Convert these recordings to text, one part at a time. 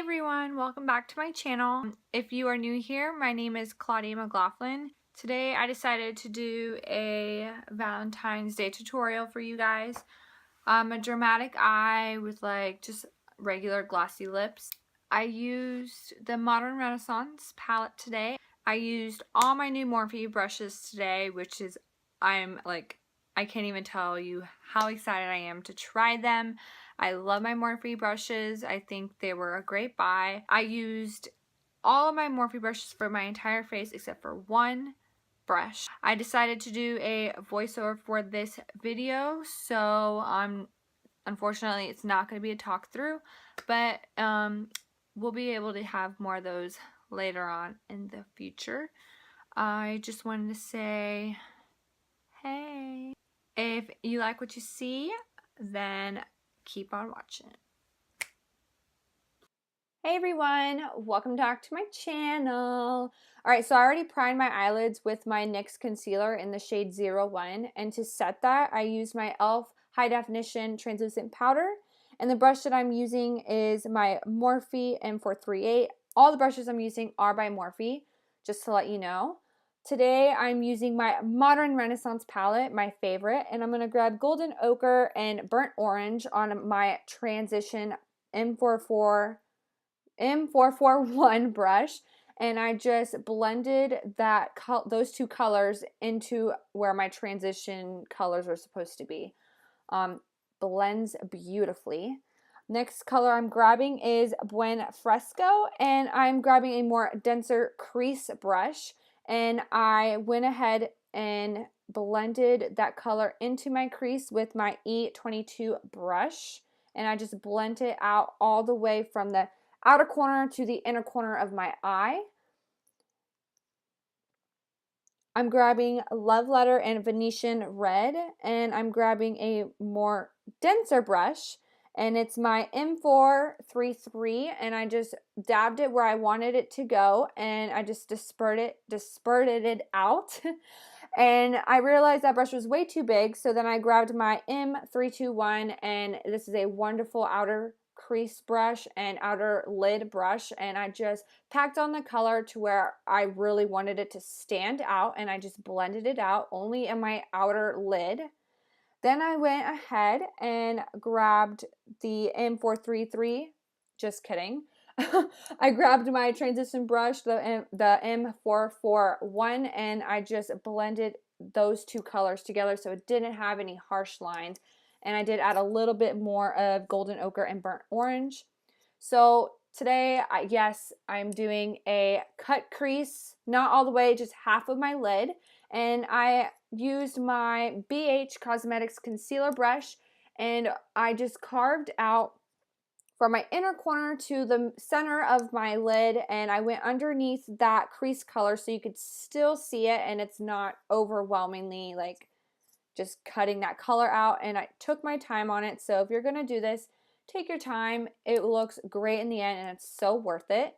everyone, welcome back to my channel. If you are new here, my name is Claudia McLaughlin. Today I decided to do a Valentine's Day tutorial for you guys. A dramatic eye with like just regular glossy lips. I used the Modern Renaissance palette today. I used all my new Morphe brushes today, which is, I can't even tell you how excited I am to try them. I love my Morphe brushes. I think they were a great buy. I used all of my Morphe brushes for my entire face except for one brush. I decided to do a voiceover for this video, so unfortunately it's not going to be a talk through, but we'll be able to have more of those later on in the future. I just wanted to say, hey, if you like what you see, then keep on watching. Hey everyone, welcome back to my channel. Alright, so I already primed my eyelids with my NYX concealer in the shade 01, and to set that I used my e.l.f. High Definition Translucent Powder, and the brush that I'm using is my Morphe M438. All the brushes I'm using are by Morphe, just to let you know. Today I'm using my Modern Renaissance palette, my favorite, and I'm going to grab Golden Ochre and Burnt Orange on my Transition M441 brush, and I just blended those two colors into where my transition colors are supposed to be. Blends beautifully. Next color I'm grabbing is Buen Fresco, and I'm grabbing a more denser crease brush, and I went ahead and blended that color into my crease with my E22 brush, and I just blend it out all the way from the outer corner to the inner corner of my eye. I'm grabbing Love Letter and Venetian Red, and I'm grabbing a more denser brush, and it's my M433, and I just dabbed it where I wanted it to go, and I just dispersed it out. And I realized that brush was way too big, so then I grabbed my M321, and this is a wonderful outer crease brush and outer lid brush, and I just packed on the color to where I really wanted it to stand out, and I just blended it out only in my outer lid. Then I went ahead and grabbed the M433, just kidding. I grabbed my transition brush, the M441, and I just blended those two colors together so it didn't have any harsh lines. And I did add a little bit more of Golden Ochre and Burnt Orange. So today, yes, I'm doing a cut crease, not all the way, just half of my lid. And I used my BH Cosmetics concealer brush, and I just carved out from my inner corner to the center of my lid, and I went underneath that crease color so you could still see it and it's not overwhelmingly like just cutting that color out, and I took my time on it. So if you're gonna do this, take your time. It looks great in the end and it's so worth it.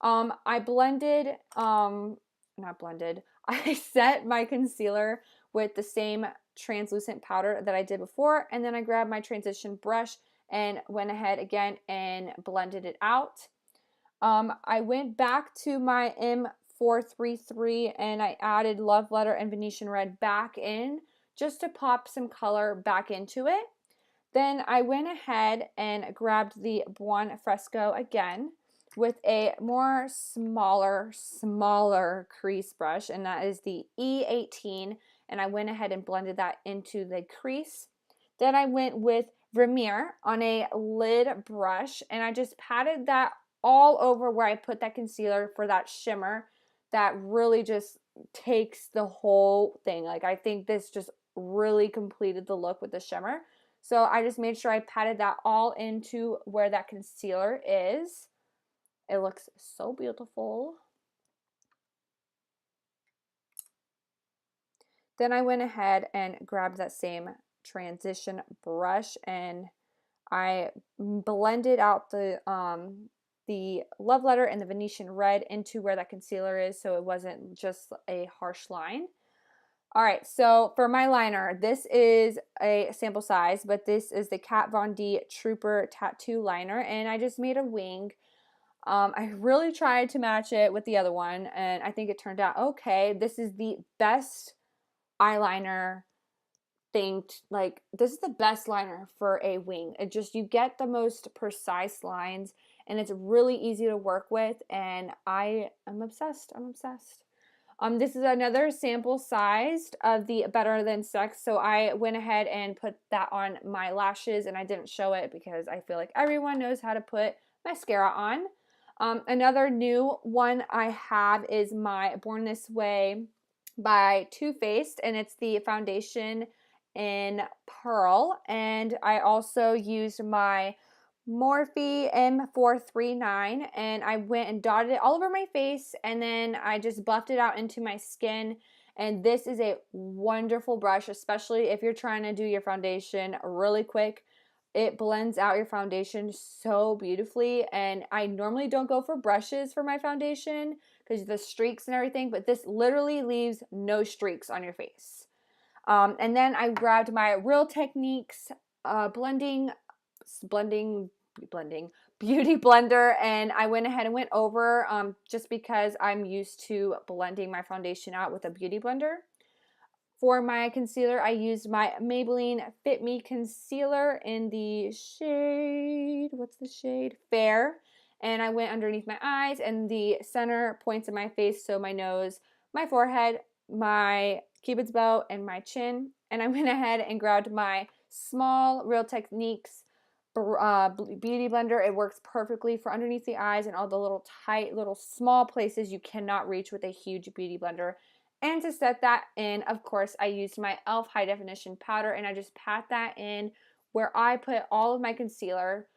I blended, not blended, I set my concealer with the same translucent powder that I did before, and then I grabbed my transition brush and went ahead again and blended it out. I went back to my M433 and I added Love Letter and Venetian Red back in just to pop some color back into it. Then I went ahead and grabbed the Buen Fresco again with a more smaller crease brush, and that is the E18, and I went ahead and blended that into the crease. Then I went with Vermeer on a lid brush, and I just patted that all over where I put that concealer for that shimmer that really just takes the whole thing. Like, I think this just really completed the look with the shimmer. So I just made sure I patted that all into where that concealer is. It looks so beautiful. Then I went ahead and grabbed that same transition brush and I blended out the Love Letter and the Venetian Red into where that concealer is so it wasn't just a harsh line. Alright, so for my liner, this is a sample size, but this is the Kat Von D Trooper Tattoo Liner, and I just made a wing. I really tried to match it with the other one, and I think it turned out okay. This is the best eyeliner thing. Like, this is the best liner for a wing. It just, you get the most precise lines, and it's really easy to work with, and I am obsessed. I'm obsessed. This is another sample sized of the Better Than Sex, so I went ahead and put that on my lashes, and I didn't show it because I feel like everyone knows how to put mascara on. Another new one I have is my Born This Way by Too Faced, and it's the foundation in Pearl, and I also used my Morphe M439, and I went and dotted it all over my face, and then I just buffed it out into my skin. And this is a wonderful brush, especially if you're trying to do your foundation really quick. It blends out your foundation so beautifully, and I normally don't go for brushes for my foundation because the streaks and everything, but this literally leaves no streaks on your face. And then I grabbed my Real Techniques blending beauty blender, and I went ahead and went over just because I'm used to blending my foundation out with a beauty blender. For my concealer, I used my Maybelline Fit Me concealer in the shade, what's the shade? Fair. And I went underneath my eyes and the center points of my face, so my nose, my forehead, my cupid's bow, and my chin. And I went ahead and grabbed my small Real Techniques beauty blender. It works perfectly for underneath the eyes and all the little tight, little small places you cannot reach with a huge beauty blender. And to set that in, of course, I used my e.l.f. high definition powder, and I just pat that in where I put all of my concealer.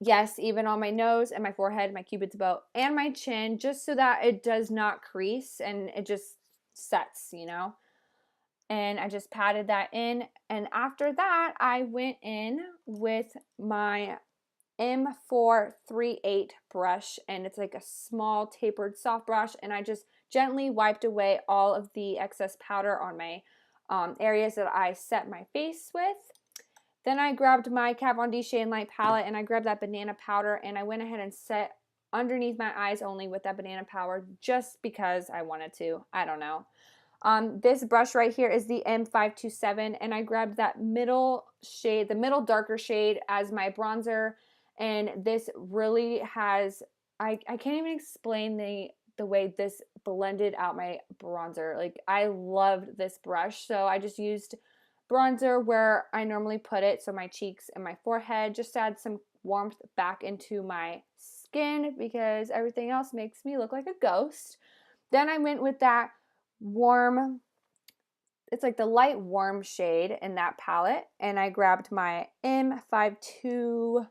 Yes, even on my nose and my forehead, my cupid's bow, and my chin, just so that it does not crease and it just sets, you know. And I just patted that in, and after that I went in with my M438 brush, and it's like a small tapered soft brush, and I just gently wiped away all of the excess powder on my areas that I set my face with. Then I grabbed my Kat Von D Shade and Light palette, and I grabbed that banana powder, and I went ahead and set underneath my eyes only with that banana powder just because I wanted to. I don't know. This brush right here is the M527, and I grabbed that middle shade, the middle darker shade, as my bronzer, and this really has, I can't even explain the way this blended out my bronzer. Like, I loved this brush, so I just used bronzer where I normally put it, so my cheeks and my forehead, just to add some warmth back into my skin because everything else makes me look like a ghost. Then I went with that warm, it's like the light warm shade in that palette, and I grabbed my M523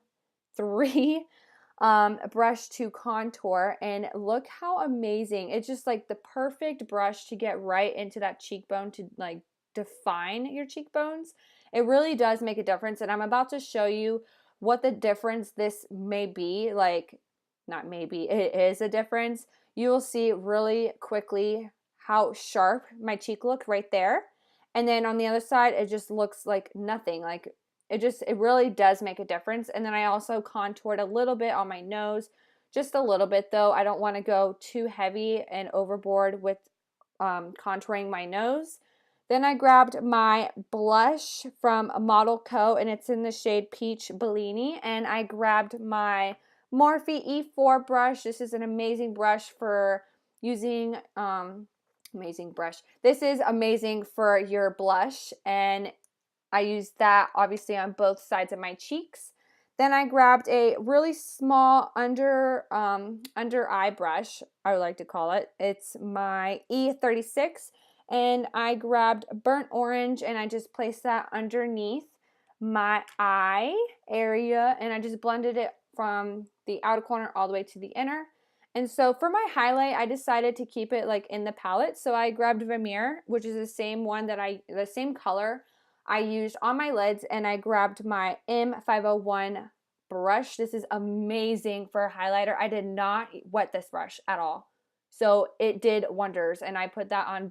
brush to contour, and look how amazing. It's just like the perfect brush to get right into that cheekbone, to like define your cheekbones. It really does make a difference, and I'm about to show you what the difference this may be. Like, not maybe, it is a difference. You will see really quickly how sharp my cheek looked right there, and then on the other side it just looks like nothing. Like, it really does make a difference. And then I also contoured a little bit on my nose, just a little bit though. I don't want to go too heavy and overboard with contouring my nose. Then I grabbed my blush from Model Co, and it's in the shade Peach Bellini, and I grabbed my Morphe E4 brush. This is an amazing brush for using, amazing brush. This is amazing for your blush, and I used that obviously on both sides of my cheeks. Then I grabbed a really small under eye brush, I would like to call it. It's my E36, and I grabbed burnt orange, and I just placed that underneath my eye area, and I just blended it from the outer corner all the way to the inner. And so for my highlight, I decided to keep it like in the palette. So I grabbed Vermeer, which is the same one that the same color I used on my lids, and I grabbed my M501 brush. This is amazing for a highlighter. I did not wet this brush at all, so it did wonders, and I put that on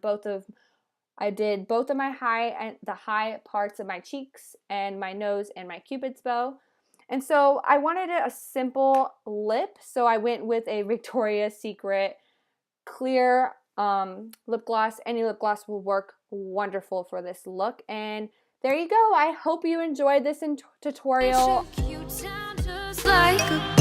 I did both of my high and the high parts of my cheeks and my nose and my cupid's bow. And so I wanted a simple lip, so I went with a Victoria's Secret clear lip gloss. Any lip gloss will work wonderful for this look. And there you go. I hope you enjoyed this tutorial. Like a